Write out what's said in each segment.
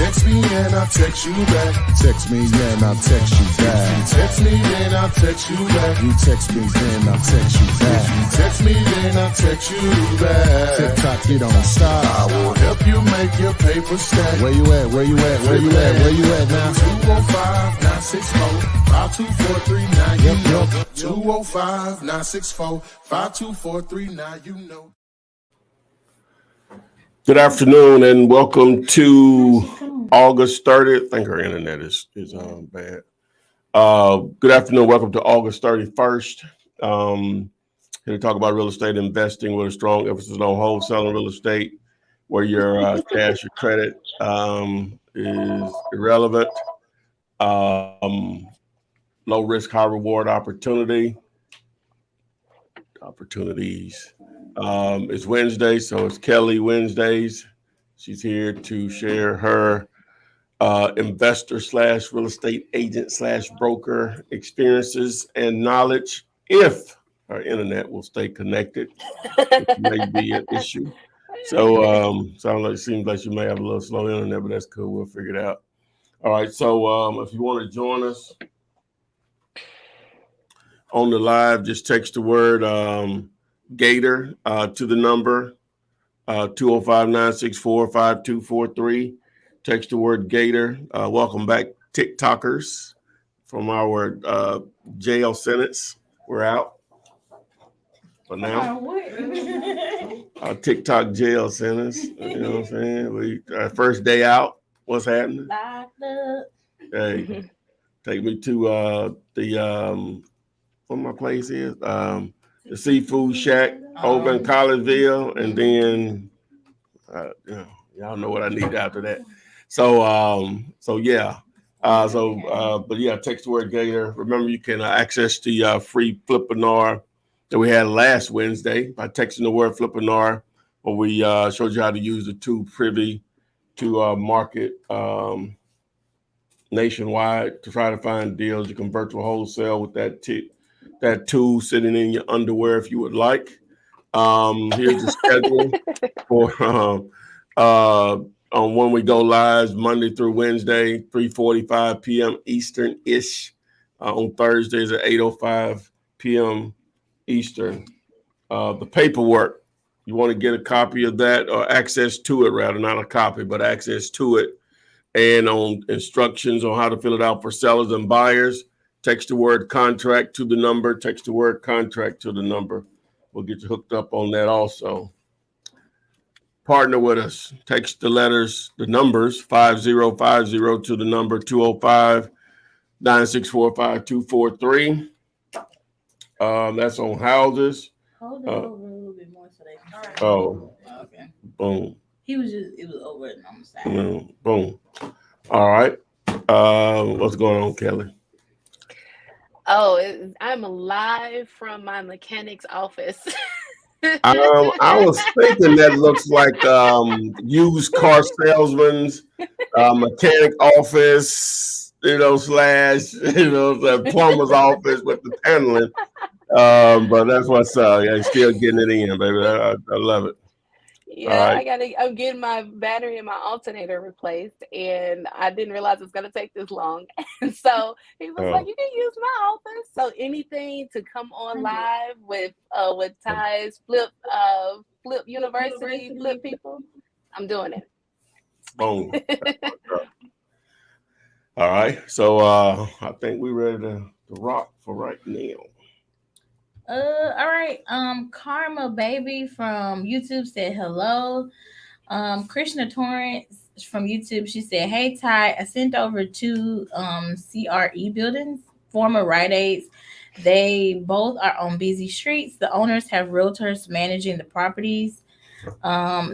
Text me and I'll text you back. Text me and I'll text you back. Text me and I'll text you back. You text me then I'll text you back. Text me then I'll text you back. TikTok, you don't stop. I will help you make your paper stack. Where you at? Where you at? Where you at? Where you at now? 205-964-5243. You know. 205-964-5243. You know. Good afternoon and welcome to August 30th. I think our internet is bad. Good afternoon. Welcome to August 31st. Here to talk about real estate investing with a strong emphasis on wholesaling real estate, where your cash or credit is irrelevant. Low risk, high reward opportunities. It's Wednesday, so it's Kelly Wednesdays. She's here to share her investor / real estate agent / broker experiences and knowledge. If our internet will stay connected, which may be an issue. So seems like you may have a little slow internet, but that's cool. We'll figure it out. All right. So if you want to join us on the live, just text the word Gator to the number 205-964-5243. Text the word Gator. Welcome back, TikTokers, from our jail sentence. We're out for now. Our TikTok jail sentence. You know what I'm saying? Our first day out. What's happening? Hey, take me to the what my place is. The Seafood Shack over in Collegeville, and then y'all know what I need after that. But text the word Gator. Remember, you can access the free Flipanar that we had last Wednesday by texting the word Flipanar, where we showed you how to use the tool Privy to market nationwide to try to find deals. You can virtual wholesale with that tool sitting in your underwear if you would like. Here's the schedule for on when we go live, Monday through Wednesday, 3:45 p.m. Eastern-ish. On Thursdays at 8:05 p.m. Eastern. The paperwork, you want to get a copy of that or access to it, rather, not a copy, but access to it. And on instructions on how to fill it out for sellers and buyers, text the word contract to the number. Text the word contract to the number. We'll get you hooked up on that also. Partner with us. Text the numbers 5050 to the number 205-964-5243. That's on houses. Hold it over a little bit more so they can start. Oh, okay. Boom. It was over on the side. Boom. All right. What's going on, Kelly? I'm live from my mechanic's office. I was thinking that looks like used car salesman's mechanic office, / the plumber's office with the paneling. But that's what's up. I'm still getting it in, baby. I love it. Yeah, right. I'm getting my battery and my alternator replaced, and I didn't realize it's gonna take this long. And so he was like, "You can use my office." So anything to come on live with Ty's Flip University, Flip people, I'm doing it. Boom. All right. So I think we're ready to rock for right now. All right. Karma Baby from YouTube said hello. Krishna Torrance from YouTube, she said, "Hey Ty, I sent over 2 CRE buildings, former Rite Aids. They both are on busy streets. The owners have realtors managing the properties.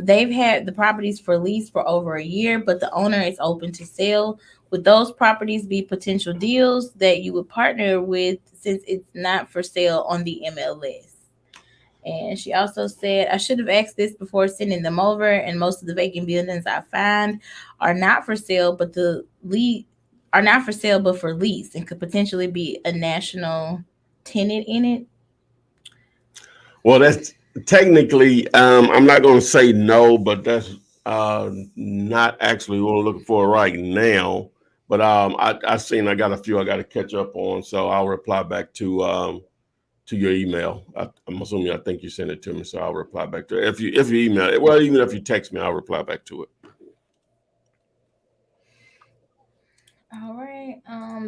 They've had the properties for lease for over a year, but the owner is open to sell. Would those properties be potential deals that you would partner with since it's not for sale on the MLS?" And she also said, "I should have asked this before sending them over, and most of the vacant buildings I find are not for sale, but for lease and could potentially be a national tenant in it." Well, that's technically, I'm not going to say no, but that's Not actually what I'm looking for right now, but I seen I got a few I got to catch up on, so I'll reply back to your email. I'm assuming I think you sent it to me, so I'll reply back to it. If you email it, well, even if you text me, I'll reply back to it. All right.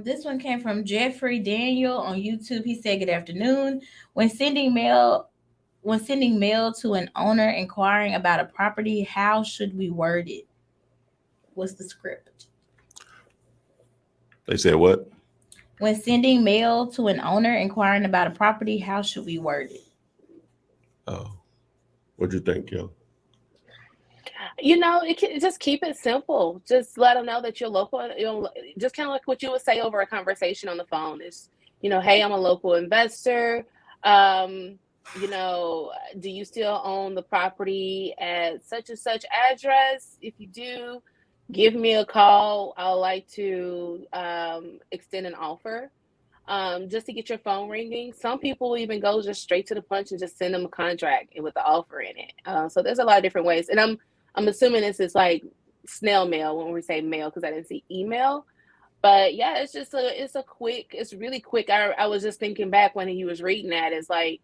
This one came from Jeffrey Daniel on YouTube. He said, "Good afternoon. When sending mail to an owner inquiring about a property, how should we word it? What's the script?" They said what? When sending mail to an owner inquiring about a property, how should we word it? Oh, what'd you think, Kelly? Just keep it simple. Just let them know that you're local. Just kind of like what you would say over a conversation on the phone is, hey, I'm a local investor. Do you still own the property at such and such address? If you do, give me a call. I'd like to extend an offer. Just to get your phone ringing. Some people even go just straight to the punch and just send them a contract with the offer in it. So there's a lot of different ways. And I'm assuming this is like snail mail when we say mail, because I didn't see email. But yeah, it's really quick. I was just thinking back when he was reading that, it's like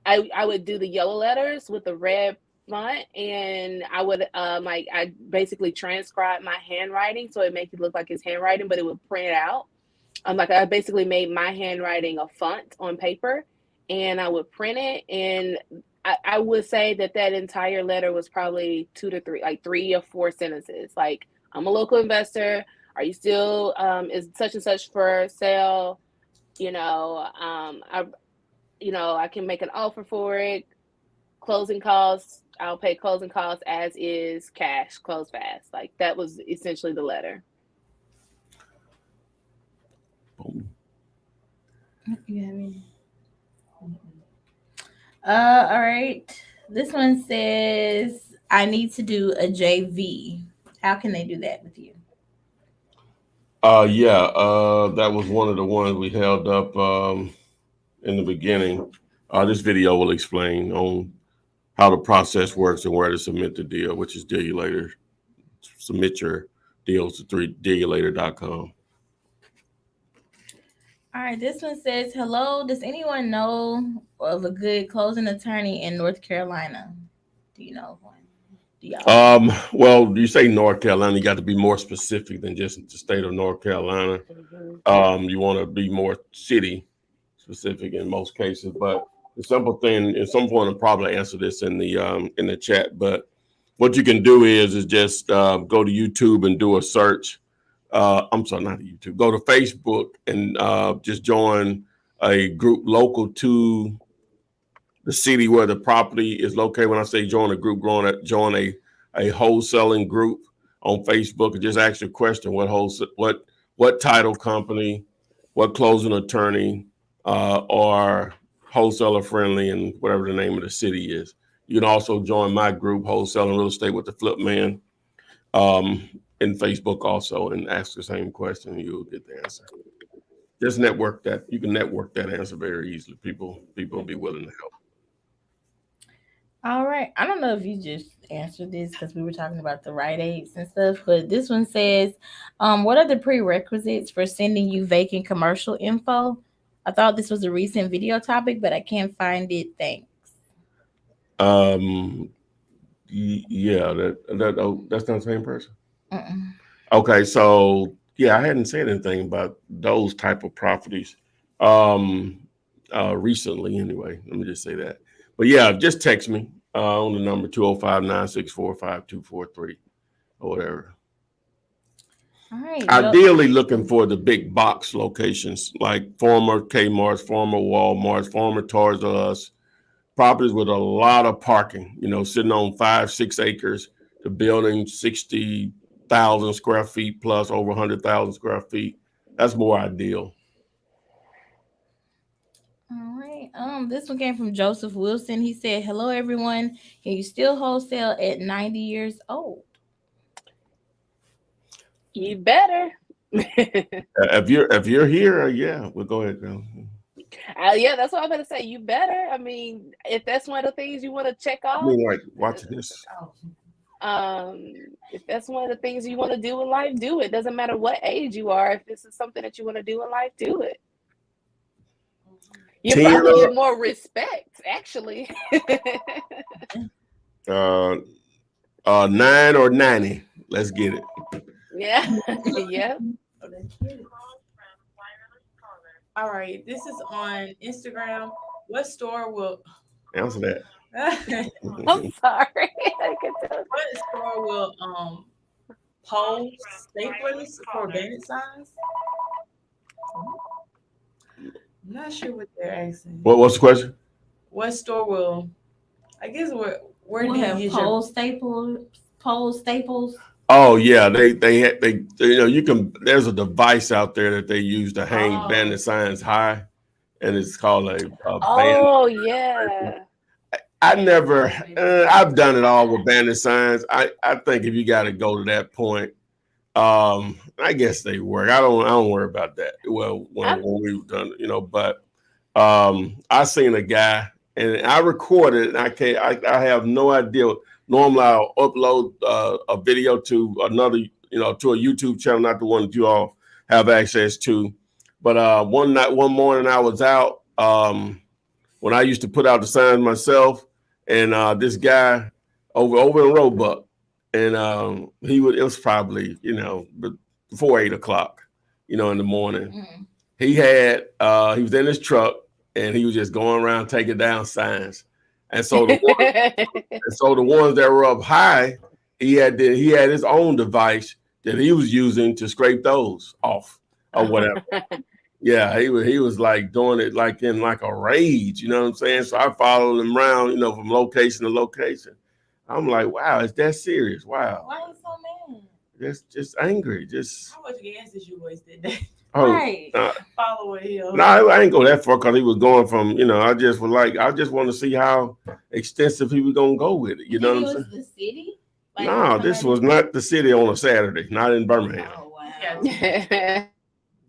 I would do the yellow letters with the red font, and I would I basically transcribe my handwriting so it makes it look like his handwriting, but it would print out. I basically made my handwriting a font on paper, and I would print it. And I would say that entire letter was probably 2 to 3, like 3 or 4 sentences. Like, I'm a local investor. Are you still, is such and such for sale? I can make an offer for it. Closing costs, I'll pay closing costs as is, cash, close fast. Like, that was essentially the letter. You have any? All right. This one says, "I need to do a JV. How can they do that with you?" That was one of the ones we held up in the beginning. This video will explain on how the process works and where to submit the deal, which is Deal You Later. Submit your deals to dealyoulater.com. All right, this one says, "Hello, does anyone know of a good closing attorney in North Carolina? Do you know of one? Do y'all?" Well, you say North Carolina, you got to be more specific than just the state of North Carolina. Mm-hmm. You want to be more city specific in most cases, but the simple thing, at some point I'll probably answer this in the chat, but what you can do is just go to YouTube and do a search. I'm sorry, not YouTube. Go to Facebook and just join a group local to the city where the property is located. When I say join a group, join a wholesaling group on Facebook, and just ask your question: what title company, what closing attorney are wholesaler friendly, and whatever the name of the city is. You can also join my group, Wholesaling Real Estate with the Flip Man. In Facebook also, and ask the same question, you'll get the answer. Just network that. You can network that answer very easily. People will be willing to help. All right. I don't know if you just answered this because we were talking about the Rite Aids and stuff, but this one says, "What are the prerequisites for sending you vacant commercial info? I thought this was a recent video topic, but I can't find it. Thanks." Yeah, that's not the same person. Mm-mm. Okay, so yeah, I hadn't said anything about those type of properties recently anyway. Let me just say that. But yeah, just text me on the number 205-964-5243 or whatever. All right. Ideally looking for the big box locations like former Kmart's, former Walmart's, former Toys R Us, properties with a lot of parking, sitting on 5-6 acres, the building 60,000 square feet plus over 100,000 square feet. That's more ideal. All right. This one came from Joseph Wilson. He said, "Hello, everyone. Can you still wholesale at 90 years old?" You better. If you're here, yeah, we'll go ahead now. Yeah, that's what I'm going to say. You better. I mean, if that's one of the things you want to check off. I mean, like, watch this. If that's one of the things you want to do in life, do it. Doesn't matter what age you are. If this is something that you want to do in life, do it. You probably get more respect, actually. 9 or 90. Let's get it. Yeah. Yeah. All right. This is on Instagram. What store will Answer that. I'm sorry. I can tell. what store will pole staplers for bandit signs? I'm not sure what they're asking. What's the question? What store will? I guess where We'll do you have use pole your staples. Oh yeah, they you know, you can. There's a device out there that they use to hang bandit signs high, and it's called a band. Oh yeah. I never. I've done it all with bandit signs. I think if you got to go to that point, I guess they work. I don't worry about that. Well, when we've done, you know, but I seen a guy and I recorded. And I have no idea. Normally, I'll upload a video to another, you know, to a YouTube channel, not the one that you all have access to. But one morning, I was out when I used to put out the signs myself, and this guy over in Roebuck, and it was probably, you know, before 8 o'clock, you know, in the morning. He was in his truck and he was just going around taking down signs. And so the ones that were up high, he had his own device that he was using to scrape those off or whatever. Yeah, he was like doing it like in like a rage, you know what I'm saying? So I followed him around, you know, from location to location. I'm like, wow, is that serious? Wow. Why are you so mad? Just angry. Just how much gas did you waste that day? Right. Following him. No, I ain't go that far because he was going from, you know, I just want to see how extensive he was gonna go with it. You know what I'm saying? The city? Like, no, this was not the city on a Saturday, not in Birmingham. Oh wow. Yeah.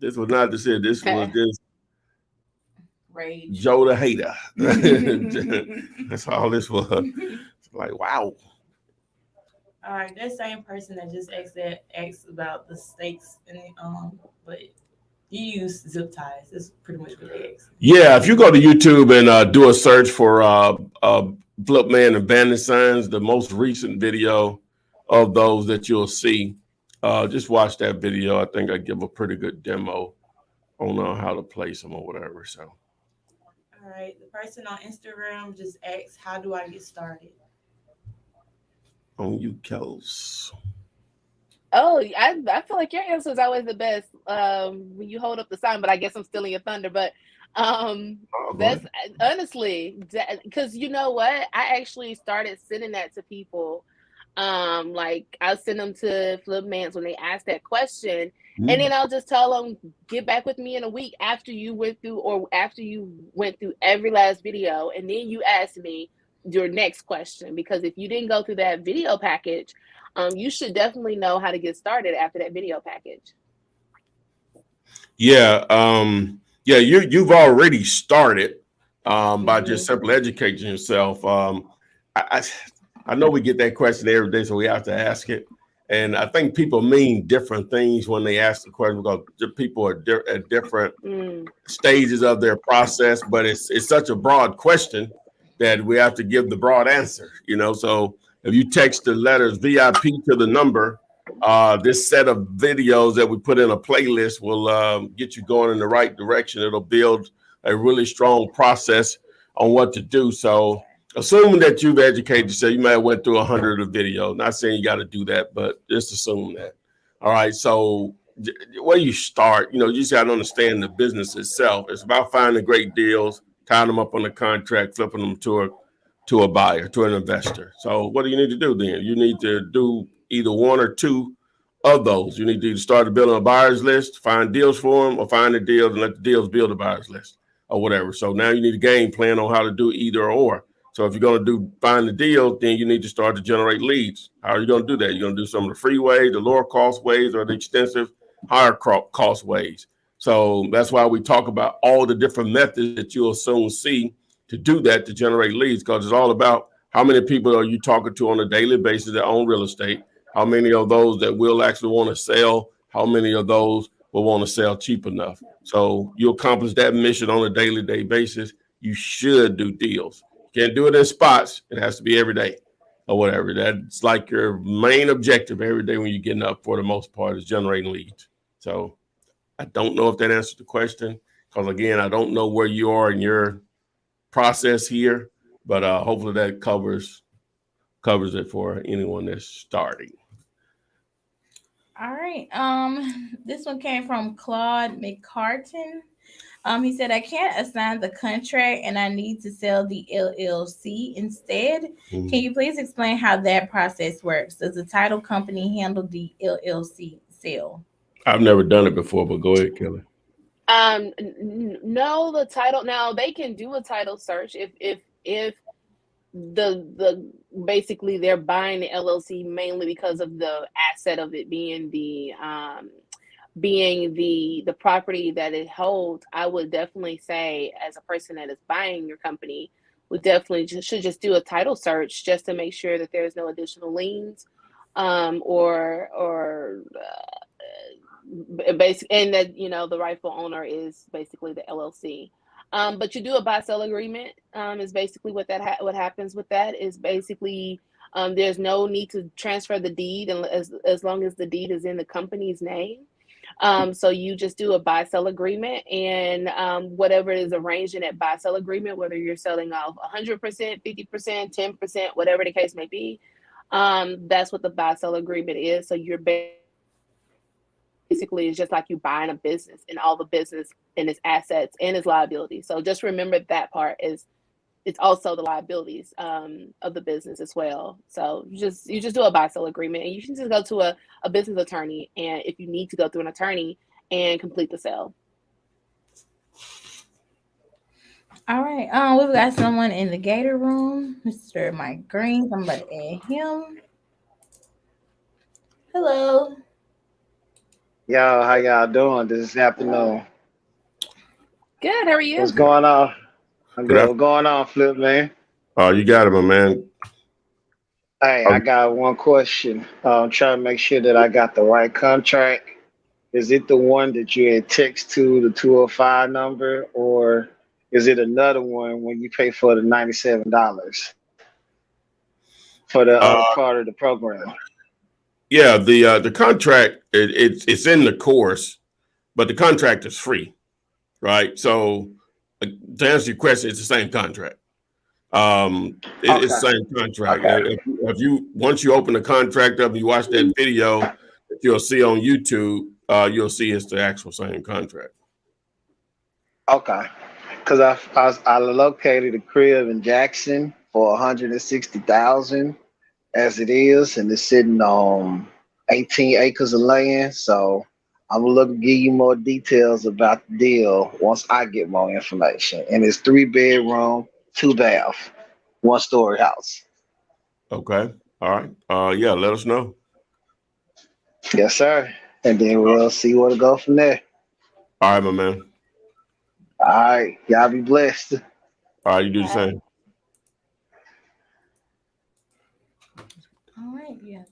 This was not the city. This was just Rage. Joe the hater. That's all this was. It's like, wow. All right, that same person that just asked about the stakes and but you use zip ties. That's pretty much what they asked. Yeah, if you go to YouTube and do a search for Flip Man and Bandit Signs, the most recent video of those that you'll see, just watch that video. I think I give a pretty good demo on how to place them or whatever. So, all right, the person on Instagram just asked, "How do I get started?" On you, Kels. Oh, I feel like your answer is always the best when you hold up the sign, but I guess I'm stealing your thunder. But that's honestly, because you know what? I actually started sending that to people. Like I'll send them to Flip Mans when they ask that question, and then I'll just tell them, get back with me in a week after you went through every last video, and then you ask me your next question, because if you didn't go through that video package, you should definitely know how to get started after that video package. Yeah, you've already started by just simply educating yourself. I know we get that question every day, so we have to ask it. And I think people mean different things when they ask the question, because people are at different stages of their process. But it's such a broad question that we have to give the broad answer, you know. So if you text the letters VIP to the number, this set of videos that we put in a playlist will get you going in the right direction. It'll build a really strong process on what to do. So assuming that you've educated yourself, you might have went through 100 of videos. Not saying you got to do that, but just assume that. All right. So where you start, you know, you just got to understand the business itself. It's about finding great deals, tying them up on a contract, flipping them to a buyer, to an investor. So what do you need to do then? You need to do either one or two of those. You need to either start building a buyer's list, find deals for them, or find the deals and let the deals build a buyer's list or whatever. So now you need a game plan on how to do either or. So if you're going to find the deal, then you need to start to generate leads. How are you going to do that? You're going to do some of the free ways, the lower cost ways, or the extensive higher cost ways. So that's why we talk about all the different methods that you'll soon see to do that, to generate leads, because it's all about How many people are you talking to on a daily basis that own real estate? How many of those that will actually want to sell? How many of those will want to sell cheap enough? So you accomplish that mission on a daily day basis. You should do deals. You can't do it in spots. It has to be every day or whatever. That's like your main objective every day when you're getting up, for the most part, is generating leads. So I don't know if that answers the question, because again, I don't know where you are in your process here, but hopefully that covers it for anyone that's starting. All right. This one came from Claude McCartan. He said, I can't assign the contract and I need to sell the LLC instead. Mm-hmm. Can you please explain how that process works? Does the title company handle the LLC sale? I've never done it before, but go ahead, Kelly. No, the title. Now they can do a title search if the basically they're buying the LLC mainly because of the asset of it being the property that it holds. I would definitely say, as a person that is buying your company, would definitely should just do a title search just to make sure that there's no additional liens, or basic, and that the rightful owner is basically the LLC. But you do a buy-sell agreement. Is basically what what happens with that is basically there's no need to transfer the deed as long as the deed is in the company's name. So you just do a buy-sell agreement, and whatever is arranged in that buy-sell agreement, whether you're selling off 100%, 50%, 10%, whatever the case may be, that's what the buy-sell agreement is. So you're basically, it's just like you buying a business, and all the business and its assets and its liabilities. So just remember that part is it's also the liabilities of the business as well. So you just do a buy-sell agreement, and you can just go to a business attorney, and if you need to go through an attorney, and complete the sale. All right. We've got someone in the Gator room, Mr. Mike Green. I'm about to add him. Hello. Yo, how y'all doing this afternoon? Good. How are you? What's going on? I'm good. What's going on, Flip, man? Oh, you got it, my man. Hey, I got one question. I'm trying to make sure that I got the right contract. Is it the one that you had text to the 205 number, or is it another one when you pay for the $97 for the other part of the program? Yeah, the contract it's in the course, but the contract is free, right? So to answer your question, it's the same contract. It's the same contract. Okay. If you once you open the contract up and you watch that video that you'll see on YouTube, you'll see it's the actual same contract. Okay, because I located a crib in Jackson for 160,000 as it is, and it's sitting on 18 acres of land. So I'm gonna look to give you more details about the deal once I get more information. And it's 3-bedroom, 2-bath, 1-story house. Okay. All right. Yeah, let us know. Yes, sir. And then we'll see where to go from there. All right, my man. All right. Y'all be blessed. All right, you do the same. All right. Yeah.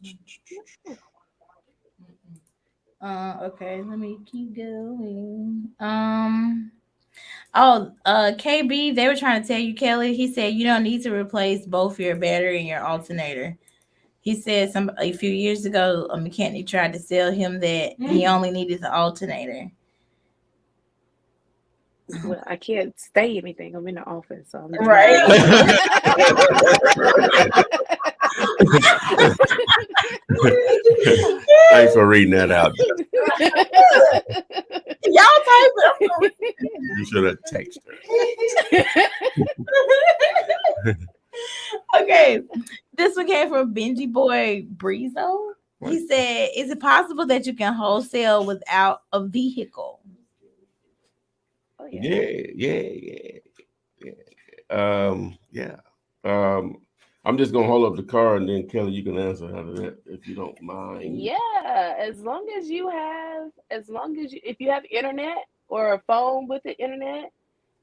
Okay, let me keep going. KB, they were trying to tell you, Kelly. He said you don't need to replace both your battery and your alternator. He said a few years ago, a mechanic tried to sell him that he only needed the alternator. Well, I can't say anything. I'm in the office, so I'm right. Thanks for reading that out. Y'all type it. You should have texted her. Okay, this one came from Benji Boy Breezo. He said, "Is it possible that you can wholesale without a vehicle?" Oh, Yeah. I'm just gonna hold up the car, and then Kelly, you can answer out of that if you don't mind. Yeah, if you have internet or a phone with the internet,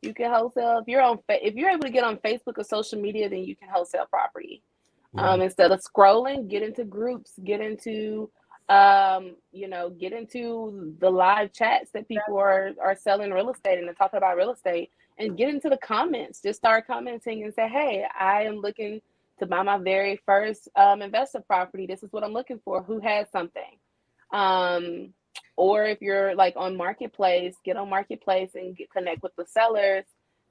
You can wholesale if you're able to get on Facebook or social media, then you can wholesale property. Instead of scrolling, get into groups, get into get into the live chats that people are selling real estate and they're talking about real estate, and get into the comments. Just start commenting and say, hey, I am looking to buy my very first investor property. This is what I'm looking for. Who has something? Or if you're like on Marketplace, get on Marketplace and connect with the sellers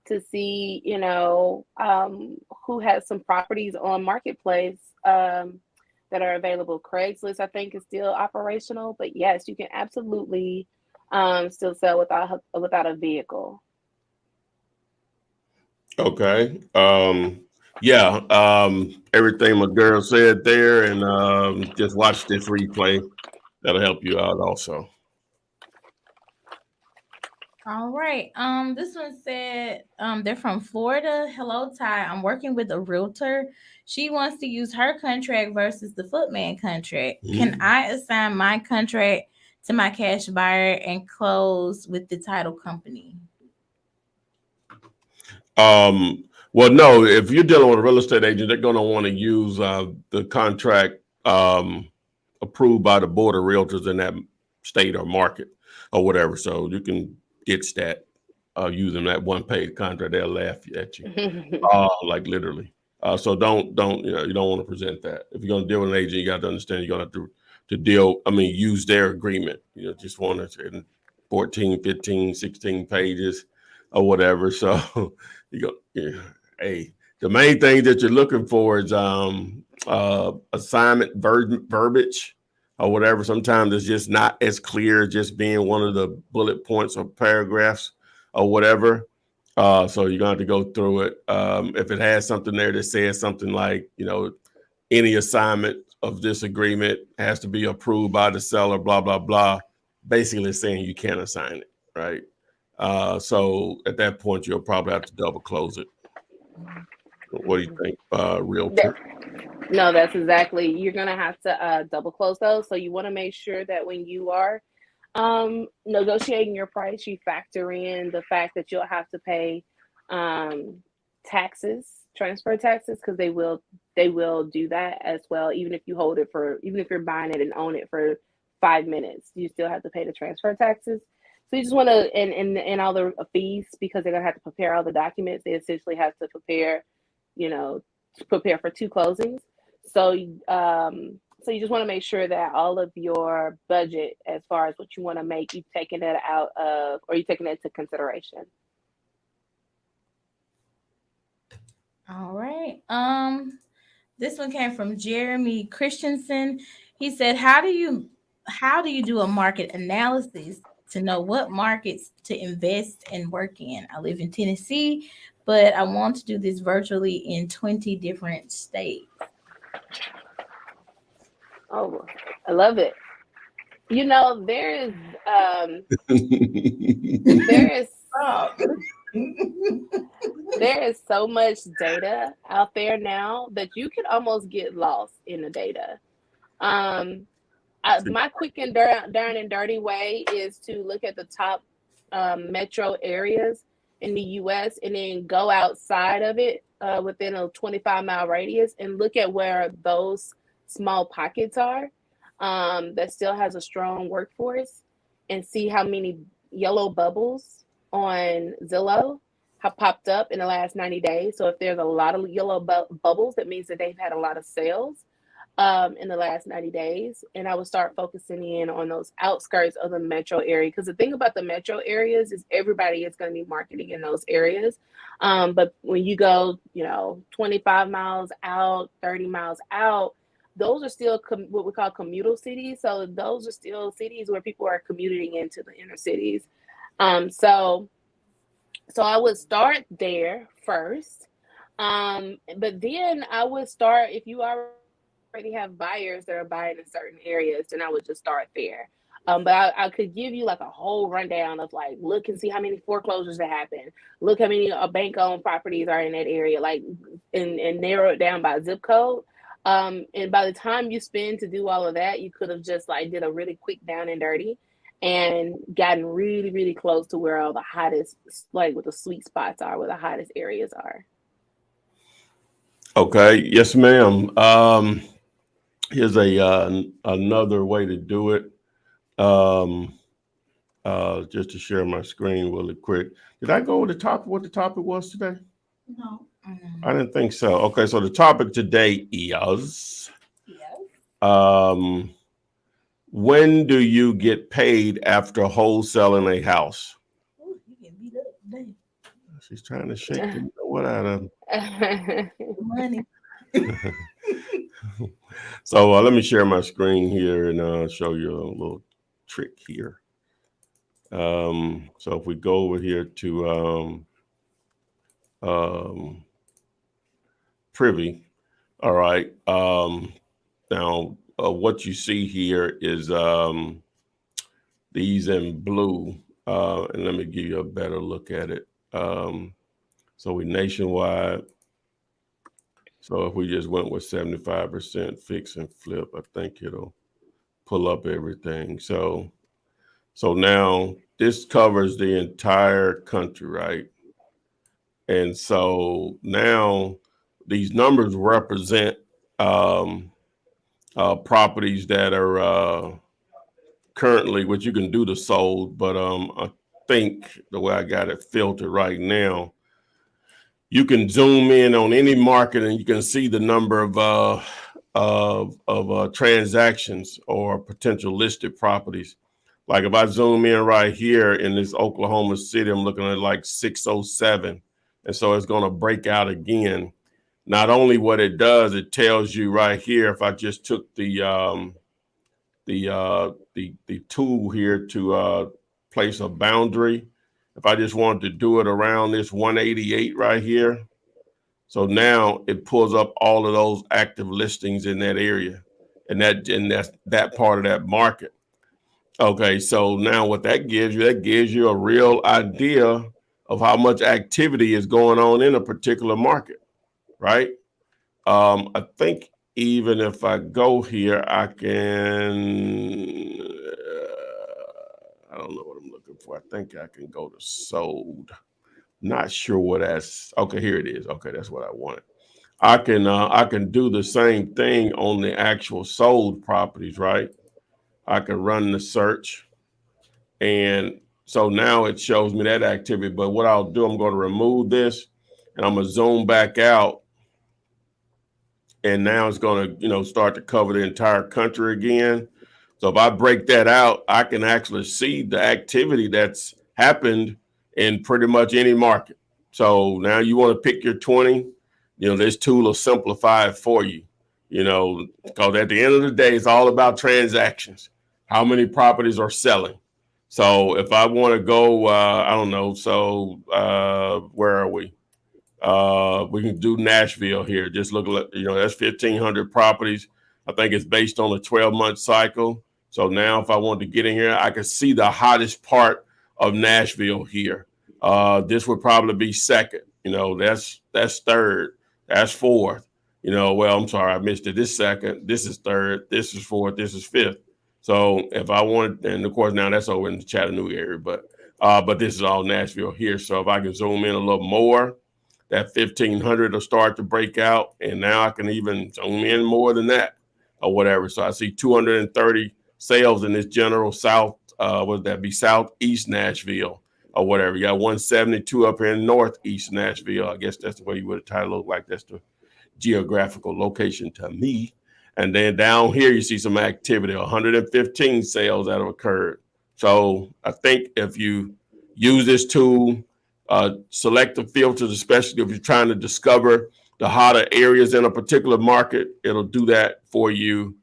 to see, who has some properties on Marketplace that are available. Craigslist, I think, is still operational, but yes, you can absolutely still sell without a vehicle. Okay. Everything my girl said there, and just watch this replay. That'll help you out also. All right. This one said, they're from Florida. Hello, Ty. I'm working with a realtor. She wants to use her contract versus the footman contract. Can I assign my contract to my cash buyer and close with the title company? Well, no, if you're dealing with a real estate agent, they're going to want to use the contract approved by the board of realtors in that state or market or whatever. So you can ditch that using that one-page contract. They'll laugh at you, like literally. So don't you don't want to present that. If you're going to deal with an agent, you got to understand you're going to have to use their agreement. Just want to 14, 15, 16 pages or whatever. So hey, the main thing that you're looking for is assignment verbiage or whatever. Sometimes it's just not as clear, just being one of the bullet points or paragraphs or whatever. So you're going to have to go through it. If it has something there that says something like, any assignment of this agreement has to be approved by the seller, blah, blah, blah, basically saying you can't assign it, right? So at that point, you'll probably have to double close it. What do you think, Realtor? No, that's exactly. You're going to have to double close those. So you want to make sure that when you are negotiating your price, you factor in the fact that you'll have to pay taxes, transfer taxes, because they will do that as well. Even if you're buying it and own it for 5 minutes, you still have to pay the transfer taxes. So you just want to, and all the fees, because they're going to have to prepare all the documents. They essentially have to prepare for 2 closings. So you just want to make sure that all of your budget, as far as what you want to make, you've taken that out of, or you're taking that into consideration. All right. This one came from Jeremy Christensen. He said, how do you do a market analysis to know what markets to invest and work in? I live in Tennessee, but I want to do this virtually in 20 different states. Oh, I love it. There is so much data out there now that you can almost get lost in the data. My quick and down and dirty way is to look at the top metro areas in the U.S. and then go outside of it within a 25-mile radius and look at where those small pockets are that still has a strong workforce, and see how many yellow bubbles on Zillow have popped up in the last 90 days. So if there's a lot of yellow bubbles, that means that they've had a lot of sales in the last 90 days. And I would start focusing in on those outskirts of the metro area. Because the thing about the metro areas is everybody is going to be marketing in those areas. But when you go, 25 miles out, 30 miles out, those are still what we call commutal cities. So those are still cities where people are commuting into the inner cities. So I would start there first. But then I would start, if you already have buyers that are buying in certain areas, then I would just start there. But I could give you like a whole rundown of like, look and see how many foreclosures that happen. Look how many bank-owned properties are in that area, like, and narrow it down by zip code. And by the time you spend to do all of that, you could have just like did a really quick down and dirty. and gotten really, really close to where all the hottest, like what the sweet spots are, where the hottest areas are. Okay. Yes, ma'am. Here's another way to do it. Just to share my screen really quick. Did I go over the topic? What the topic was today? No. I didn't think so. Okay, so the topic today is when do you get paid after wholesaling a house? Ooh, you get beat up today. She's trying to shake the what out of Money. So let me share my screen here and show you a little trick here. So if we go over here to Privy, all right. Now what you see here is these in blue, and let me give you a better look at it. So we nationwide. So if we just went with 75% fix and flip, I think it'll pull up everything. So now this covers the entire country, right? And so now these numbers represent properties that are currently, what you can do to sold, but I think the way I got it filtered right now, you can zoom in on any market and you can see the number of transactions or potential listed properties. Like if I zoom in right here in this Oklahoma City, I'm looking at like 607. And so it's going to break out again. Not only what it does, it tells you right here, if I just took the tool here to place a boundary, if I just wanted to do it around this 188 right here. So now it pulls up all of those active listings in that area and that's that part of that market. Okay, so now what that gives you a real idea of how much activity is going on in a particular market, right? I think even if I go here, I can, I don't know what I'm looking for. I think I can go to sold. Not sure what that's, okay, here it is. Okay, that's what I wanted. I can do the same thing on the actual sold properties, right? I can run the search. And so now it shows me that activity. But what I'll do, I'm going to remove this and I'm going to zoom back out. And now it's going to, start to cover the entire country again. So if I break that out, I can actually see the activity that's happened in pretty much any market. So now you want to pick your 20, this tool will simplify it for you, because at the end of the day, it's all about transactions. How many properties are selling? So if I want to go, I don't know. So where are we? We can do Nashville here. Just look at, that's 1,500 properties. I think it's based on a 12-month cycle. So now if I want to get in here, I can see the hottest part of Nashville here. This would probably be second. That's third. That's fourth. Well, I'm sorry, I missed it. This second. This is third. This is fourth. This is fifth. So if I wanted, and of course now that's over in the Chattanooga area, but this is all Nashville here. So if I can zoom in a little more, that 1,500 will start to break out. And now I can even zoom in more than that or whatever. So I see 230 sales in this general south, would that be southeast Nashville or whatever. You got 172 up here in northeast Nashville. I guess that's the way you would have titled it, like that's the geographical location to me. And then down here, you see some activity, 115 sales that have occurred. So I think if you use this tool, select the filters, especially if you're trying to discover the hotter areas in a particular market, it'll do that for you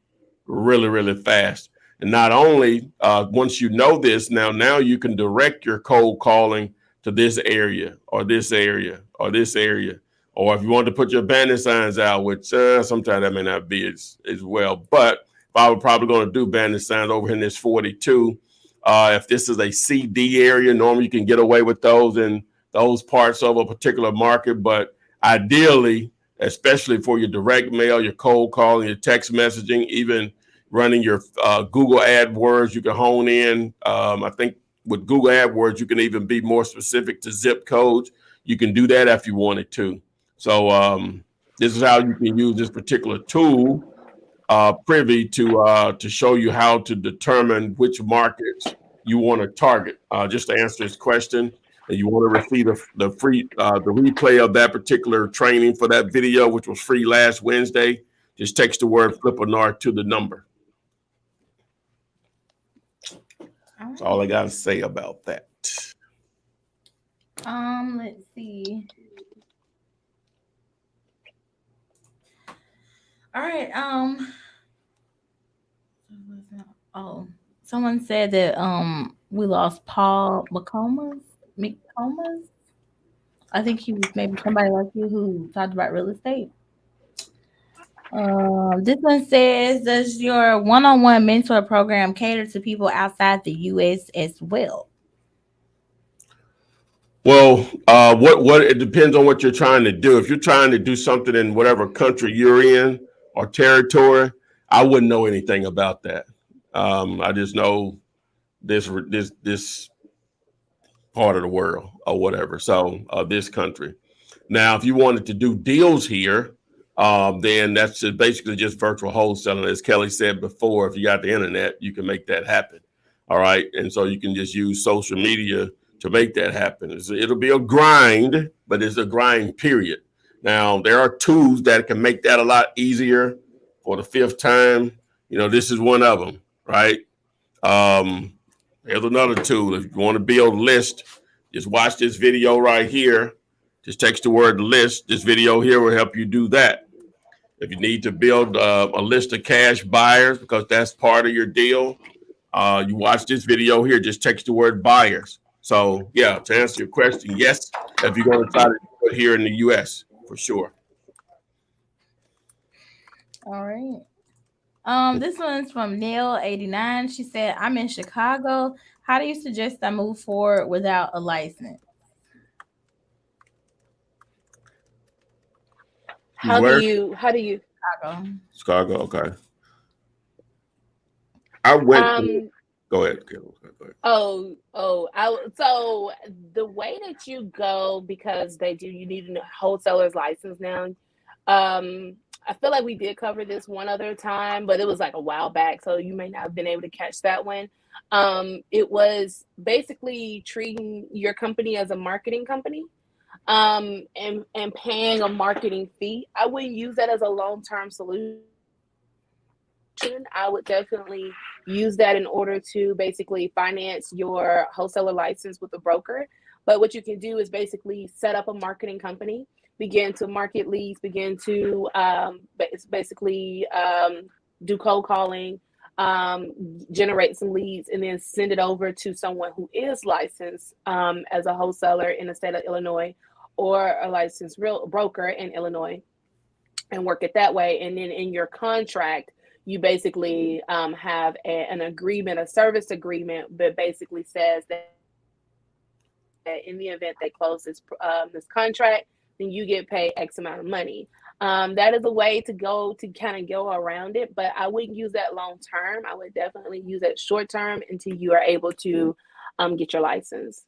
really, really fast. And not only once you know this, now you can direct your cold calling to this area or this area or this area. Or if you want to put your banner signs out, which sometimes that may not be as well. But if I were probably going to do banner signs over in this 42, if this is a CD area, normally you can get away with those in those parts of a particular market. But ideally, especially for your direct mail, your cold calling, your text messaging, even running your Google AdWords. You can hone in. I think with Google AdWords, you can even be more specific to zip codes. You can do that if you wanted to. So this is how you can use this particular tool, Privy, to show you how to determine which markets you want to target. Just to answer this question, and you want to receive the free the replay of that particular training for that video, which was free last Wednesday, just text the word Flippenar to the number. That's all I got to say about that. Let's see. All right. Oh, someone said that we lost Paul McComas. I think he was maybe somebody like you who talked about real estate. This one says, does your one-on-one mentor program cater to people outside the U.S. as well? Well, what it depends on what you're trying to do. If you're trying to do something in whatever country you're in or territory, I wouldn't know anything about that. I just know this part of the world or whatever. So this country. Now, if you wanted to do deals here, then that's basically just virtual wholesaling. As Kelly said before, if you got the internet, you can make that happen. All right. And so you can just use social media to make that happen. It'll be a grind, but it's a grind period. Now, there are tools that can make that a lot easier for the fifth time. You know, this is one of them, right? Here's another tool. If you want to build a list, just watch this video right here. Just text the word list. This video here will help you do that. If you need to build a list of cash buyers, because that's part of your deal, you watch this video here, just text the word buyers. So, yeah, to answer your question, yes, if you're going to try to do it here in the U.S., for sure. All right. This one's from Neil89. She said, I'm in Chicago. How do you suggest I move forward without a license? How do you Chicago, okay. I went go ahead. So the way that you go, because you need a wholesaler's license now. I feel like we did cover this one other time, but it was like a while back, so you may not have been able to catch that one. It was basically treating your company as a marketing company, and paying a marketing fee. I wouldn't use that as a long-term solution. I would definitely use that in order to basically finance your wholesaler license with a broker. But what you can do is basically set up a marketing company, begin to market leads, begin to do cold calling, generate some leads, and then send it over to someone who is licensed as a wholesaler in the state of Illinois, or a licensed real broker in Illinois, and work it that way. And then in your contract, you basically have an agreement, a service agreement, that basically says that in the event they close this contract, then you get paid X amount of money. That is a way to kind of go around it, but I wouldn't use that long term. I would definitely use that short term until you are able to get your license.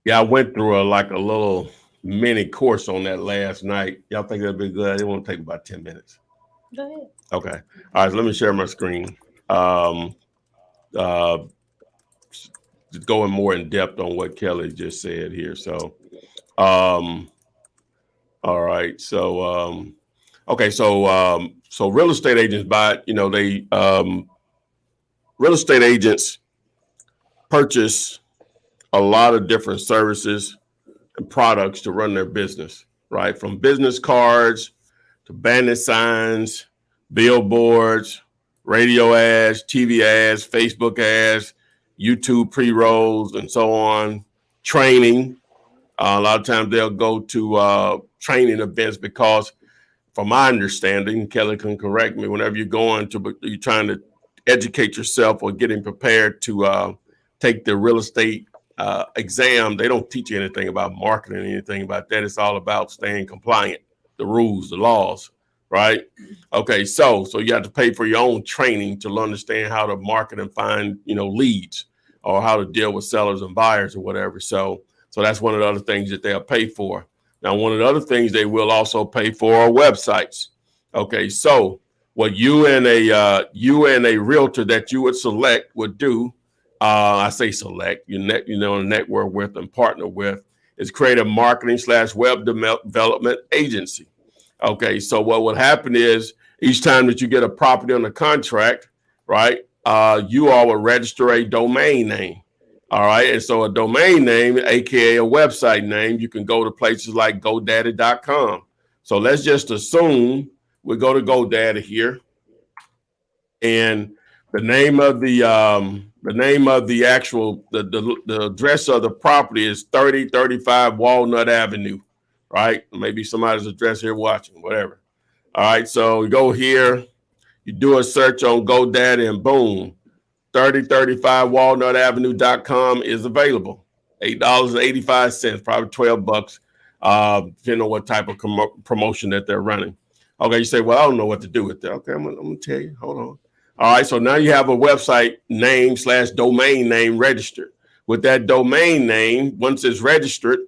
Yeah, I went through a little mini course on that last night. Y'all think that'd be good? It won't take about 10 minutes. Go ahead. Okay. All right, so let me share my screen. Just going more in depth on what Kelly just said here. So, all right. So, okay. So real estate agents real estate agents purchase a lot of different services and products to run their business, right? From business cards to banner signs, billboards, radio ads, TV ads, Facebook ads, YouTube pre-rolls, and so on. Training. A lot of times they'll go to training events because, from my understanding, Kelly can correct me, whenever you're trying to educate yourself or getting prepared to take the real estate exam, they don't teach you anything about marketing, anything about that. It's all about staying compliant, the rules, the laws. right? Okay, so you have to pay for your own training to understand how to market and find, leads, or how to deal with sellers and buyers or whatever. So that's one of the other things that they'll pay for. Now, one of the other things they will also pay for are websites. Okay, so what you and a realtor that you would select would do, I say select, network with and partner with, is create a marketing / web development agency. Okay, so what would happen is each time that you get a property on the contract, right, you all will register a domain name. All right, and so a domain name, aka a website name, you can go to places like GoDaddy.com. So let's just assume we go to GoDaddy here, and the name of the actual the address of the property is 3035 Walnut Avenue, right? Maybe somebody's address here watching, whatever. All right, so you go here, you do a search on GoDaddy, and boom, 3035 walnutavenue.com is available. $8.85, probably $12, depending on what type of promotion that they're running. Okay, you say, well, I don't know what to do with that. Okay, I'm gonna tell you. Hold on. All right, so now you have a website name / domain name registered. With that domain name, once it's registered,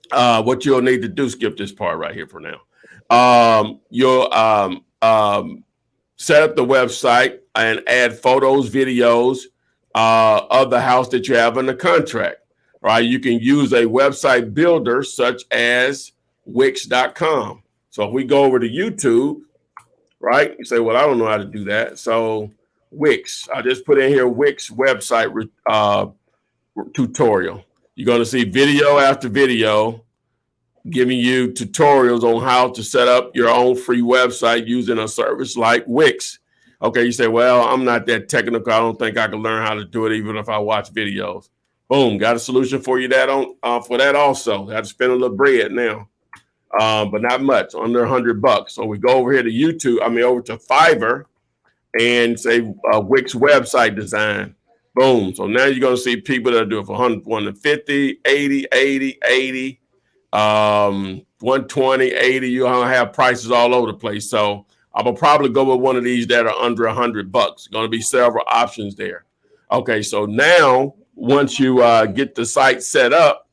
what you'll need to do, skip this part right here for now. You'll set up the website and add photos, videos of the house that you have in the contract, right? You can use a website builder such as Wix.com. So if we go over to YouTube, right, you say, well, I don't know how to do that. So Wix, I just put in here Wix website tutorial. You're going to see video after video giving you tutorials on how to set up your own free website using a service like Wix. Okay, you say, well, I'm not that technical. I don't think I can learn how to do it even if I watch videos. Boom, got a solution for you for that also. I have to spend a little bread now, but not much, under $100. So we go over here to over to Fiverr and say Wix website design. Boom. So now you're going to see people that do it for 150, 80, 120, 80. You're going to have prices all over the place. So I'm going to probably go with one of these that are under $100. Going to be several options there. Okay, so now once you get the site set up,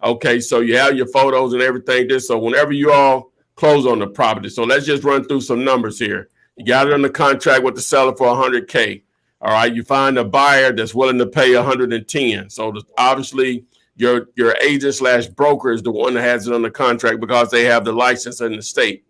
okay, so you have your photos and everything. So whenever you all close on the property, so let's just run through some numbers here. You got it under contract with the seller for $100K. All right, you find a buyer that's willing to pay $110. So obviously your agent / broker is the one that has it on the contract because they have the license in the state.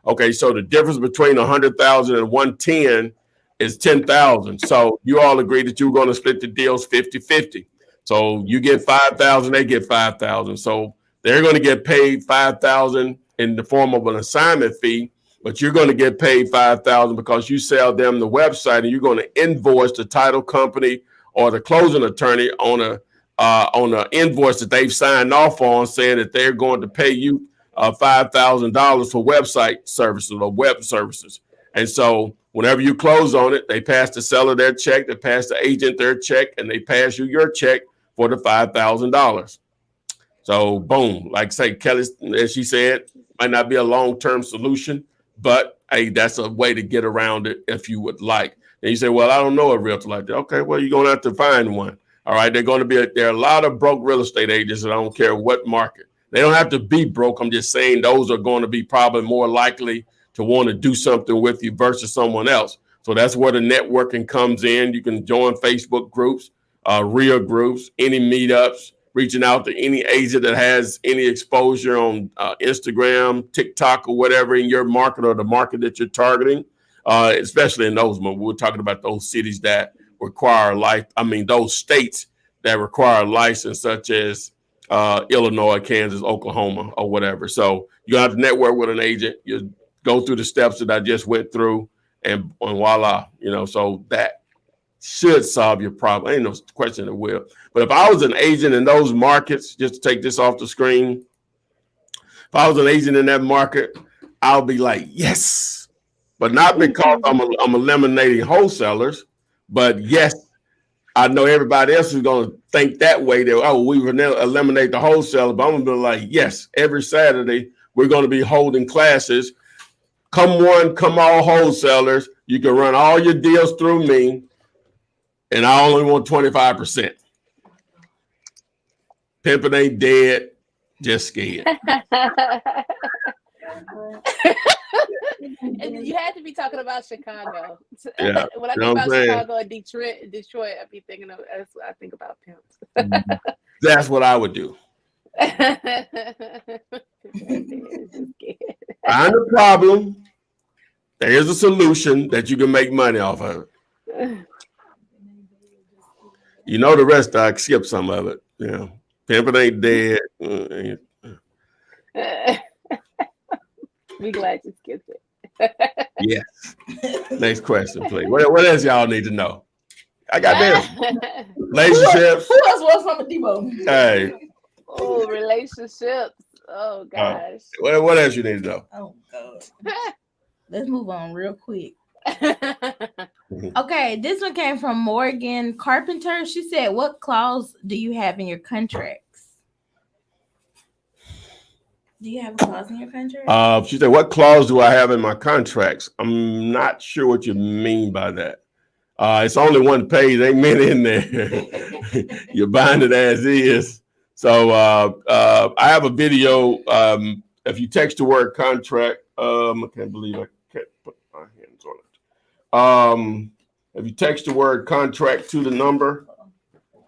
Okay, so the difference between 100,000 and 110 is 10,000. So you all agreed that you were going to split the deals 50-50. So you get 5,000, they get 5,000. So they're going to get paid 5,000 in the form of an assignment fee, but you're going to get paid 5,000 because you sell them the website, and you're going to invoice the title company or the closing attorney on an invoice that they've signed off on, saying that they're going to pay you $5,000 for website services or web services. And so whenever you close on it, they pass the seller their check, they pass the agent their check, and they pass you your check for the $5,000. So boom, like say Kelly, as she said, might not be a long-term solution, but hey, that's a way to get around it if you would like. And you say, well, I don't know a realtor like that. Okay, well, you're going to have to find one. All right, there are a lot of broke real estate agents, and I don't care what market. They don't have to be broke. I'm just saying those are going to be probably more likely to want to do something with you versus someone else. So that's where the networking comes in. You can join Facebook groups, real groups, any meetups, reaching out to any agent that has any exposure on Instagram, TikTok, or whatever in your market or the market that you're targeting, especially in those. We're talking about those cities that require those states that require a license, such as Illinois, Kansas, Oklahoma, or whatever. So you have to network with an agent. You go through the steps that I just went through, and voila, so that should solve your problem. Ain't no question it will. But if I was an agent in those markets, just to take this off the screen, if I was an agent in that market, I'll be like, yes, but not because I'm eliminating wholesalers, but yes, I know everybody else is going to think that way. That, we will never eliminate the wholesaler, but I'm going to be like, yes, every Saturday we're going to be holding classes come one, come all wholesalers. You can run all your deals through me, and I only want 25%. Pimping ain't dead, just scared. And you had to be talking about Chicago. Yeah, When I you think know what I'm about saying? Chicago and Detroit, I be thinking of, that's what I think about pimps. That's what I would do. Find a problem. There's a solution that you can make money off of it. You know the rest, I skip some of it. You know, pimping ain't dead. Be glad you skipped it. Yes. Next question, please. What else y'all need to know? I got this. Relationships. Who else was from the Debo? Hey. Oh, relationships. Oh gosh. What else you need to know? Oh God. Let's move on real quick. Okay, this one came from Morgan Carpenter. She said, "What clause do you have in your contracts?" Do you have a clause in your contract? She said, "What clause do I have in my contracts?" I'm not sure what you mean by that. It's only one page. Ain't many in there. You're buying it as is. So I have a video. If you text the word contract, I can't believe I can't put my hands on it. If you text the word contract to the number,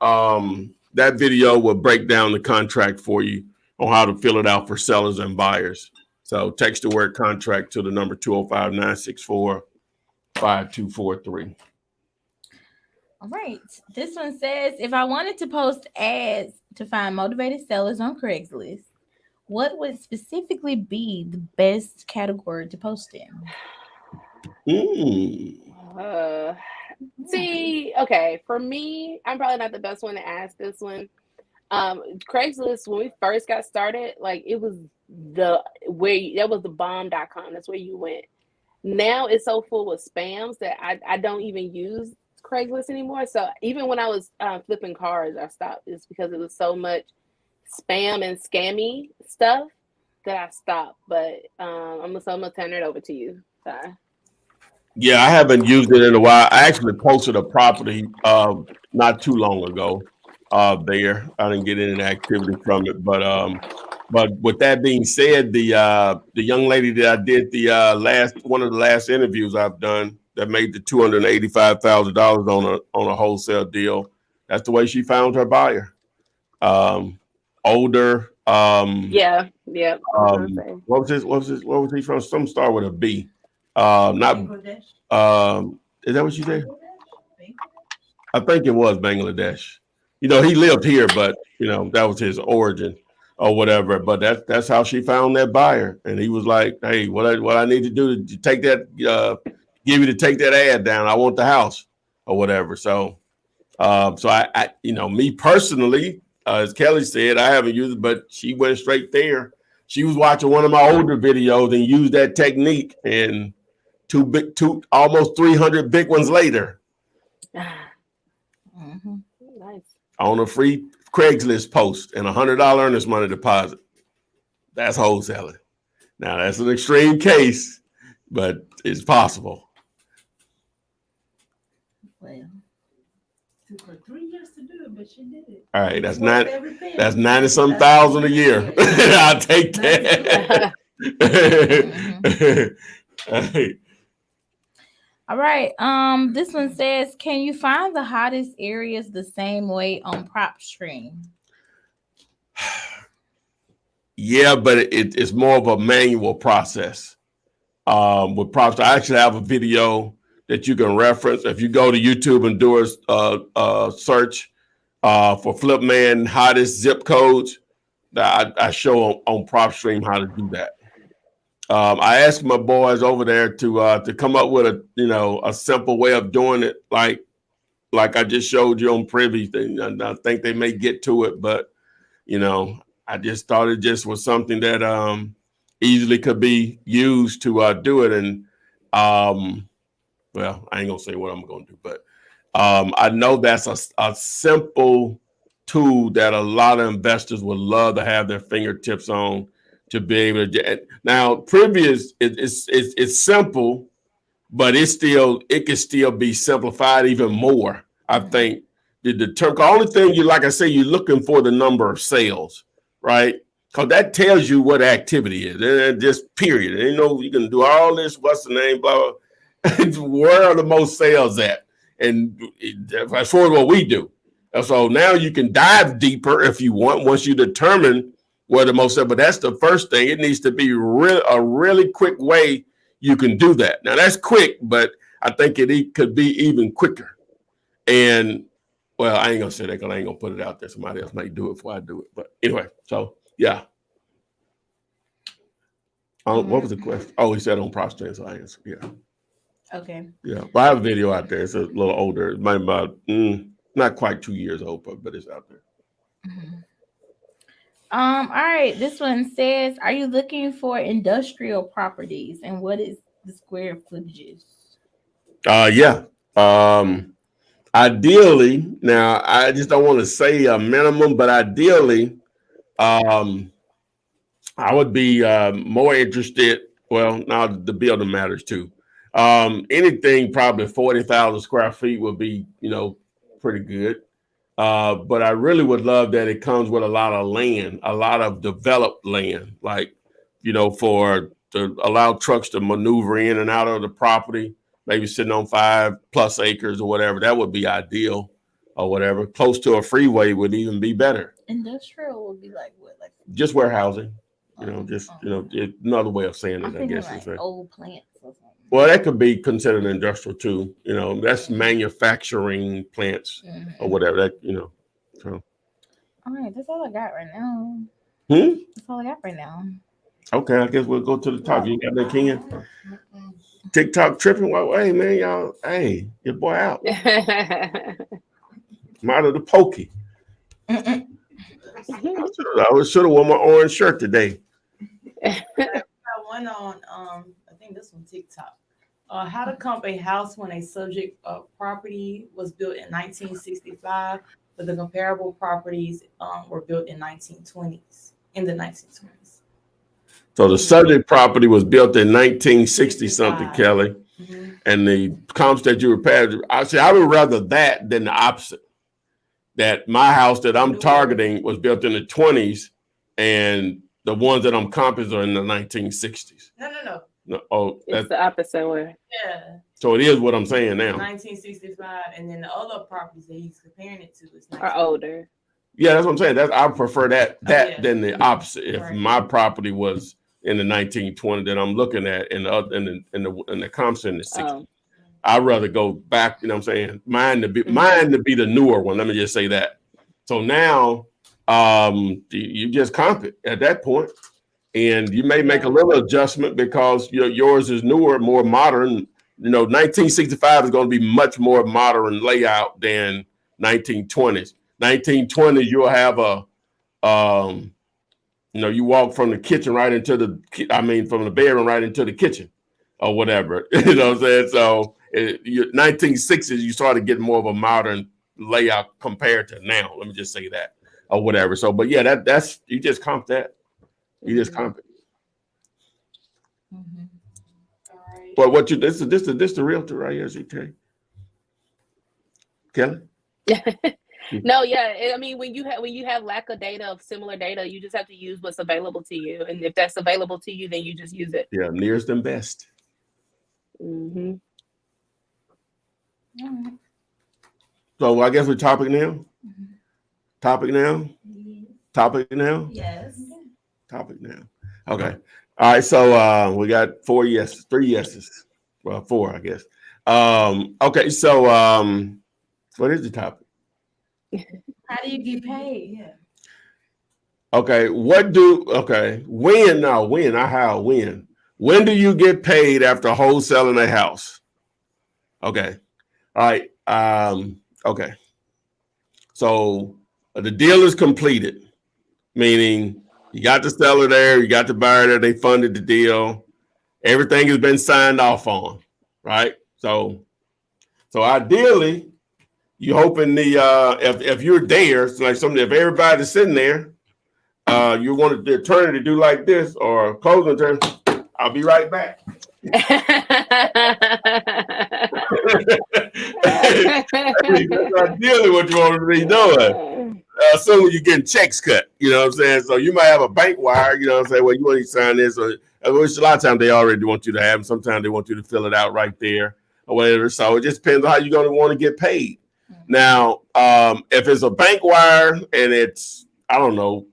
that video will break down the contract for you on how to fill it out for sellers and buyers. So text the word contract to the number 205-964-5243. All right. This one says, if I wanted to post ads to find motivated sellers on Craigslist, what would specifically be the best category to post in? See, okay, for me, I'm probably not the best one to ask this one. Craigslist, when we first got started, like it was that was the bomb.com. That's where you went. Now it's so full with spams that I don't even use Craigslist anymore. So even when I was flipping cars, I stopped. It's because it was so much spam and scammy stuff that I stopped. But I'm gonna turn it over to you. Sorry. Yeah, I haven't used it in a while. I actually posted a property not too long ago there. I didn't get any activity from it, but with that being said, the young lady that I did the one of the last interviews I've done that made the $285,000 on a wholesale deal. That's the way she found her buyer. Older. Yeah. What was he from? Some start with a B. Not. Is that what you said? I think it was Bangladesh. You know, he lived here, but you know that was his origin or whatever. But that's how she found that buyer, and he was like, "Hey, what I need to do to take that, give you to take that ad down. I want the house or whatever." So, I you know, me personally, as Kelly said, I haven't used it, but she went straight there. She was watching one of my older videos and used that technique, and almost 300 big ones later. Mm-hmm. Nice. On a free Craigslist post and $100 earnest money deposit. That's wholesaling. Now that's an extreme case, but it's possible. Well, it took her 3 years to do it, but she did it. All right, that's 90-some thousand a year. I'll take that. All right. This one says, can you find the hottest areas the same way on PropStream? Yeah, but it's more of a manual process. With PropStream, I actually have a video that you can reference. If you go to YouTube and do a search for Flipman hottest zip codes, I show on PropStream how to do that. I asked my boys over there to come up with a simple way of doing it, like I just showed you on Privy. And I think they may get to it, but I just thought it just was something that easily could be used to do it. And well, I ain't gonna say what I'm gonna do, but I know that's a simple tool that a lot of investors would love to have their fingertips on to be able to. Now, previous it's simple, but it can still be simplified even more. I think the only thing like I say, you're looking for the number of sales, right? Because that tells you what activity is. And just period. And, you can do all this. What's the name? Blah, blah. Where are the most sales at? And as far as what we do. So now you can dive deeper if you want, once you determine where the most sales. But that's the first thing. It needs to be a really quick way you can do that. Now that's quick, but I think it could be even quicker. And well, I ain't gonna say that because I ain't gonna put it out there. Somebody else might do it before I do it. But anyway, so yeah. What was the question? Oh, he said on PropStream, so I answered. Yeah. Okay. Yeah, but I have a video out there. It's a little older. It might be about not quite 2 years old, but it's out there. Mm-hmm. All right. This one says, "Are you looking for industrial properties, and what is the square footages?" Yeah. Ideally, now I just don't want to say a minimum, but ideally, I would be more interested. Well, now the building matters too. Anything probably 40,000 square feet would be, pretty good. But I really would love that it comes with a lot of land, a lot of developed land, like, to allow trucks to maneuver in and out of the property, maybe sitting on 5+ acres or whatever. That would be ideal, or whatever. Close to a freeway would even be better. Industrial would be like what? Like just warehousing, another way of saying it, I guess. Like old plants or something. Well, that could be considered industrial too. That's manufacturing plants or whatever. So. All right, that's all I got right now. That's all I got right now. Okay, I guess we'll go to the top. You got that, Ken? TikTok tripping? Well, hey, man, y'all. Hey, your boy out. I'm out of the pokey. I should have worn my orange shirt today. I went on, I think this one TikTok. How to comp a house when a subject property was built in 1965, but the comparable properties were built in the 1920s. So the subject property was built in 1960 something, Kelly, and the comps that you were paying. I would rather that than the opposite. That my house that I'm targeting was built in the 20s, and the ones that I'm comping are in the 1960s. No. Oh, it's the opposite way. Yeah. So it is what I'm saying now. 1965, and then the other properties that he's comparing it to are older. Yeah, that's what I'm saying. I prefer that than the opposite. If my property was in the 1920s that I'm looking at, and the comps in the 60s, I'd rather go back. You know what I'm saying? Mine to be the newer one. Let me just say that. So now, you just comp it at that point. And you may make a little adjustment because yours is newer, more modern. 1965 is going to be much more modern layout than 1920s. 1920s, you'll have you walk from the kitchen right into from the bedroom right into the kitchen or whatever. You know what I'm saying? So 1960s, you started getting more of a modern layout compared to now. Let me just say that or whatever. So, but yeah, that's you just comp that. You just comp it. All right. But what this the realtor right here, ZK? Kelly? No, yeah. I mean, when you have lack of data, of similar data, you just have to use what's available to you, and if that's available to you, then you just use it. Yeah, nearest and best. Mm-hmm. So I guess we're topic now. Topic now. Topic now. Yes. Topic now. Okay. All right. So we got 3 yeses. Well, 4, I guess. Okay. So what is the topic? How do you get paid? Yeah. Okay. When do you get paid after wholesaling a house? Okay. All right. Okay. So the deal is completed, meaning you got the seller there, you got the buyer there, they funded the deal, everything has been signed off on, right? So ideally, you hoping if you're there, so like if everybody's sitting there, you wanted the attorney to do like this or closing attorney, I'll be right back. You're not dealing what you want to be doing. Soon you're getting checks cut, you know what I'm saying? So you might have a bank wire, you know what I'm saying? Well, you want to sign this, or which a lot of times they already want you to have them. Sometimes they want you to fill it out right there or whatever. So it just depends on how you're going to want to get paid. Now, if it's a bank wire and it's, I don't know,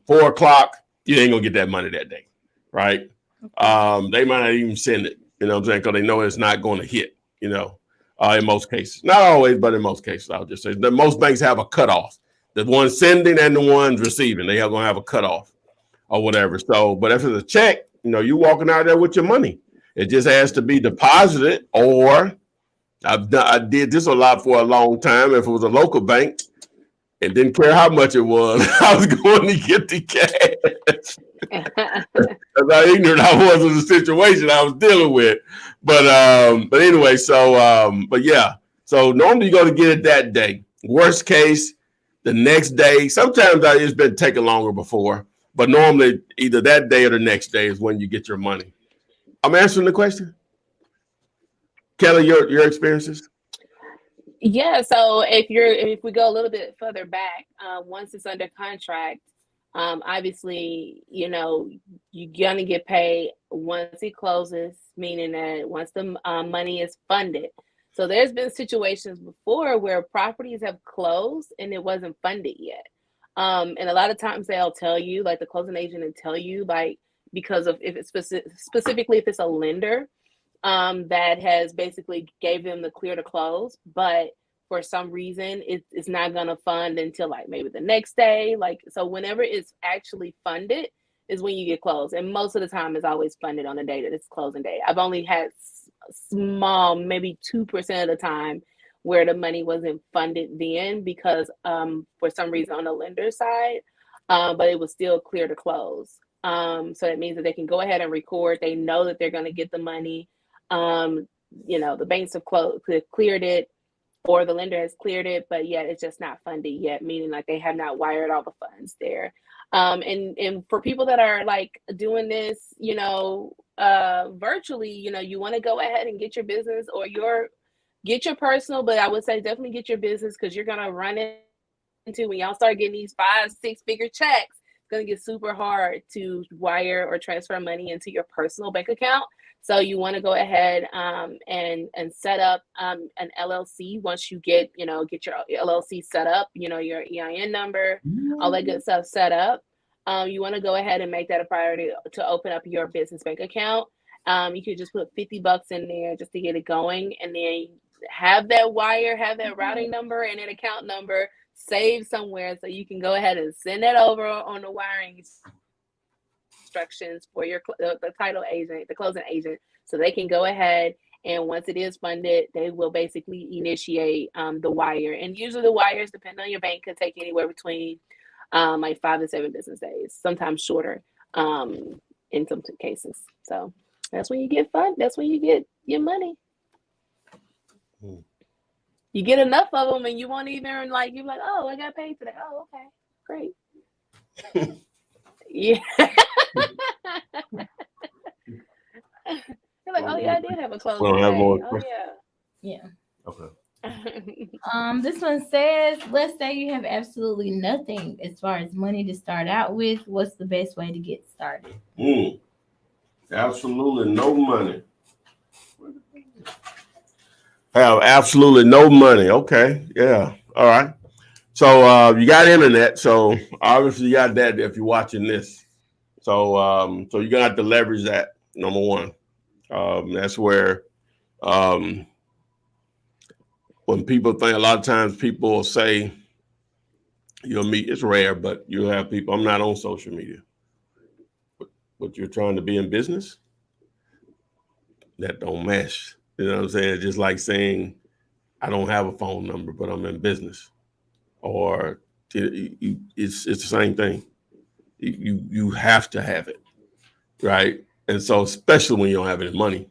4 o'clock, you ain't gonna get that money that day, right? They might not even send it, you know what I'm saying? Because they know it's not going to hit, you know, in most cases. Not always, but in most cases, I'll just say that most banks have a cutoff. The one sending and the ones receiving, they are going to have a cutoff or whatever. So, but if it's a check, you know, you're walking out there with your money. It just has to be deposited, or I did this a lot for a long time. If it was a local bank, and didn't care how much it was, I was going to get the cash. That's how ignorant I was of the situation I was dealing with. But anyway, but yeah. So normally you're going to get it that day. Worst case, the next day. Sometimes it's been taking longer before, but normally either that day or the next day is when you get your money. I'm answering the question. Kelly, your experiences? Yeah, so if we go a little bit further back, once it's under contract, obviously, you know, you're gonna get paid once it closes, meaning that once the money is funded. So there's been situations before where properties have closed and it wasn't funded yet. And a lot of times they'll tell you, like the closing agent will tell you, like, because of if it's specifically if it's a lender that has basically gave them the clear to close, but for some reason it's not going to fund until like maybe the next day. Like, so whenever it's actually funded is when you get closed. And most of the time it's always funded on the day that it's closing day. I've only had small, maybe 2% of the time where the money wasn't funded then because for some reason on the lender side, but it was still clear to close. So that means that they can go ahead and record. They know that they're going to get the money. You know, the banks have cleared it, or the lender has cleared it, but yet it's just not funded yet, meaning like they have not wired all the funds there. And for people that are like doing this, you know, virtually, you know, you want to go ahead and get your business or get your personal, but I would say definitely get your business, because you're going to run into, when y'all start getting these 5-6 figure checks, it's going to get super hard to wire or transfer money into your personal bank account. So you want to go ahead and set up an LLC once you get your LLC set up, you know, your EIN number, all that good stuff set up. You want to go ahead and make that a priority to open up your business bank account. You could just put $50 in there just to get it going, and then have that wire, have that routing number and an account number saved somewhere, so you can go ahead and send that over on the wiring instructions for the title agent, the closing agent, so they can go ahead, and once it is funded, they will basically initiate the wire. And usually the wires, depending on your bank, can take anywhere between like 5 to 7 business days, sometimes shorter in some cases. So that's when you get that's when you get your money. You get enough of them and you won't even like, you're like, oh, I got paid today. Oh, okay, great. Yeah. You're like, oh yeah, I did have a closing day. Oh yeah. Okay. This one says, let's say you have absolutely nothing as far as money to start out with. What's the best way to get started? Absolutely no money. Have absolutely no money. Okay. Yeah. All right. So you got internet. So obviously you got that if you're watching this. So so you're gonna have to leverage that, number one. That's where when people think, a lot of times people will say, you'll meet, it's rare, but you'll have people, I'm not on social media. But you're trying to be in business? That don't mesh. You know what I'm saying? It's just like saying, I don't have a phone number, but I'm in business. Or it's the same thing. You have to have it, right? And so, especially when you don't have any money,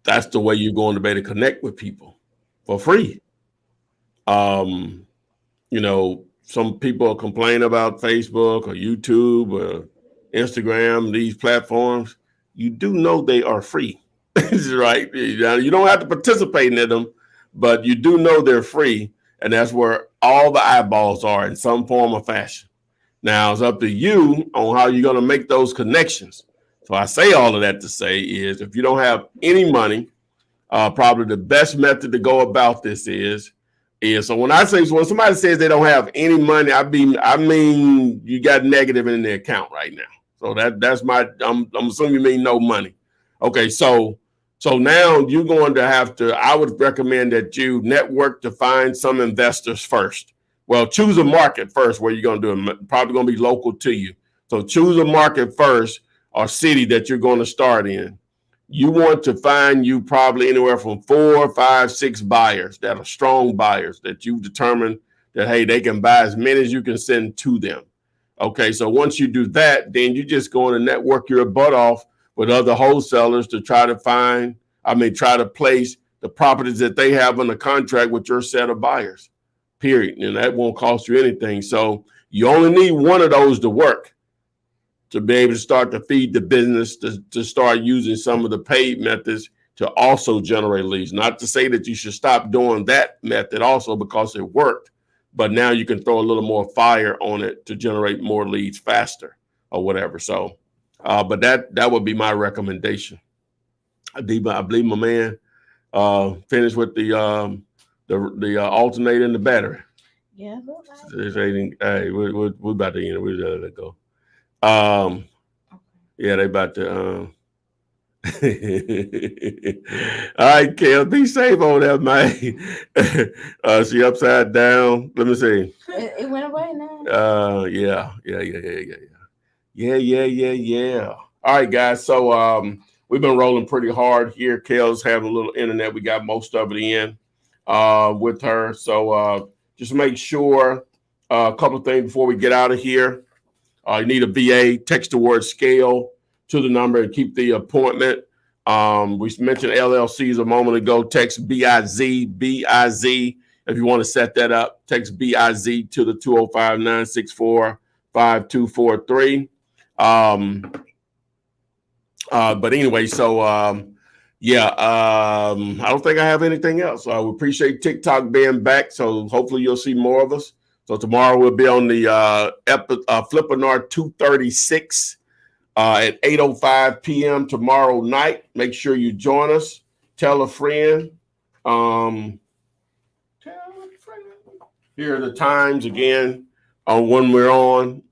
that's the way you're going to be able to connect with people for free. You know, some people complain about Facebook or YouTube or Instagram, these platforms, you do know they are free, right? You don't have to participate in them, but you do know they're free, and that's where all the eyeballs are in some form or fashion. Now, it's up to you on how you're going to make those connections. So I say all of that to say is if you don't have any money, probably the best method to go about this is so when somebody says they don't have any money, I mean you got negative in the account right now. So that's I'm assuming you mean no money. Okay, so now you're going to have to, I would recommend that you network to find some investors first. Well, choose a market first where you're going to do it. Probably going to be local to you. So choose a market first or city that you're going to start in. You want to find you probably anywhere from 4, 5, 6 buyers that are strong buyers that you've determined that, hey, they can buy as many as you can send to them. Okay, so once you do that, then you just go on and network your butt off with other wholesalers to try to place the properties that they have on the contract with your set of buyers, period. And that won't cost you anything. So you only need one of those to work to be able to start to feed the business, to start using some of the paid methods to also generate leads. Not to say that you should stop doing that method also because it worked, but now you can throw a little more fire on it to generate more leads faster or whatever. So, but that would be my recommendation. I believe my man finished with the alternator and the battery. Yeah, look like Hey, we're about to end it. We're just let it go. Yeah, they about to. All right, Kel, be safe on that, man. She upside down. Let me see. it went away now. Yeah. All right, guys. So we've been rolling pretty hard here. Kel's having a little internet. We got most of it in with her. So just make sure a couple of things before we get out of here. You need a VA. Text the word scale to the number and keep the appointment. We mentioned LLCs a moment ago. Text BIZ. If you want to set that up, text BIZ to the 205-964-5243. But anyway, so I don't think I have anything else. We appreciate TikTok being back. So hopefully you'll see more of us. So tomorrow we'll be on the Flippenar 236 at 8:05 p.m. tomorrow night. Make sure you join us. Tell a friend. Here are the times again on when we're on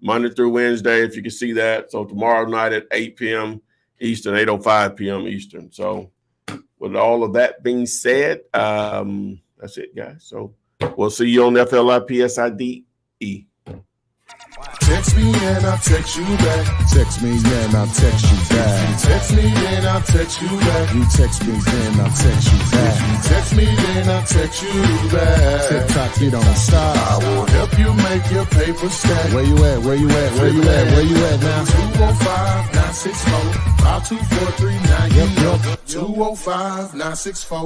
Monday through Wednesday, if you can see that. So tomorrow night at 8 p.m. Eastern, 8:05 p.m. Eastern. So with all of that being said, that's it, guys. So we'll see you on FLIPSIDE. Text me and I'll text you back. Text me and I'll text you back. Text me and I'll text you back. You text me then I'll text you back. Text me then I'll text you back. TikTok, you don't stop. I will help you make your paper stack. Where you at? Where you at? Where you at? Where you at now? 205-964-5243. Now you know 205-964